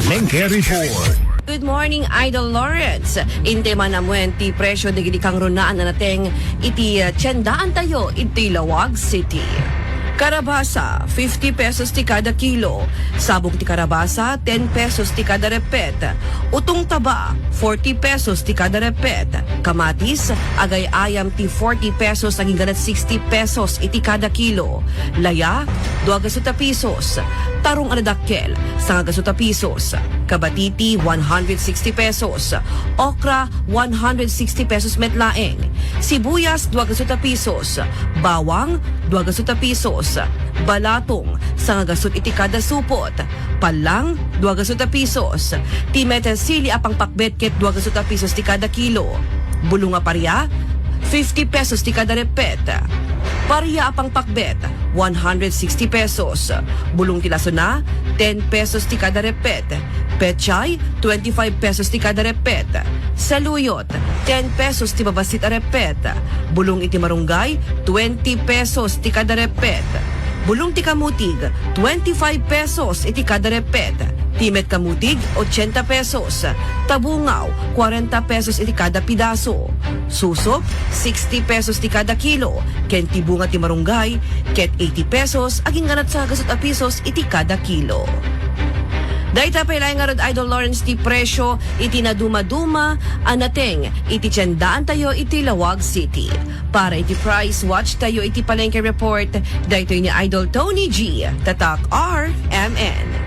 Palengke Report. Good morning, Idol Lawrence. Inte man namuhen ti presyo de gidi kang runaan na nateng iti Chendaan tayo iti Laoag City. Karabasa, 50 pesos ti kada kilo. Sabong ti karabasa, 10 pesos ti kada repet. Utong taba, 40 pesos ti kada repet. Kamatis, agay ayam ti 40 pesos aging ganat 60 pesos iti kada kilo. Laya, 2 pesos. Tarong anadakkel, 1 pesos. Kabatiti, 160 pesos. Okra, 160 pesos metlaeng. Sibuyas, 2 pesos. Bawang, 2 pesos. Balatong, 1 iti kada supot. Palang, 2 pesos. Timete sili apang pakbet ket 2 pesos ti kada kilo. Bulunga parya, 50 pesos ti kada repet. Parya apang pakbet, 160 pesos. Bulong ti lasona, 10 pesos ti kada repet. Pechay, 25 pesos ti kada repet. Saluyot, 10 pesos ti babasit a repet. Bulong iti marunggay, 20 pesos ti kada repet. Bulong ti kamutig, 25 pesos iti kada repet. Timet kamutig, 80 pesos. Tabungaw, 40 pesos iti kada pidaso. Susop, 60 pesos ti kada kilo. Ken ti bunga ti marunggay, ket 80 pesos, aging ganat sa 1 pesos iti kada kilo. Dahita pailay nga rod Idol Lawrence ti presyo iti naduma-duma anateng iti Chendaan tayo iti Laoag City. Para iti price watch tayo iti Palengke Report, dahito ni Idol Tony G. Tatak RMN.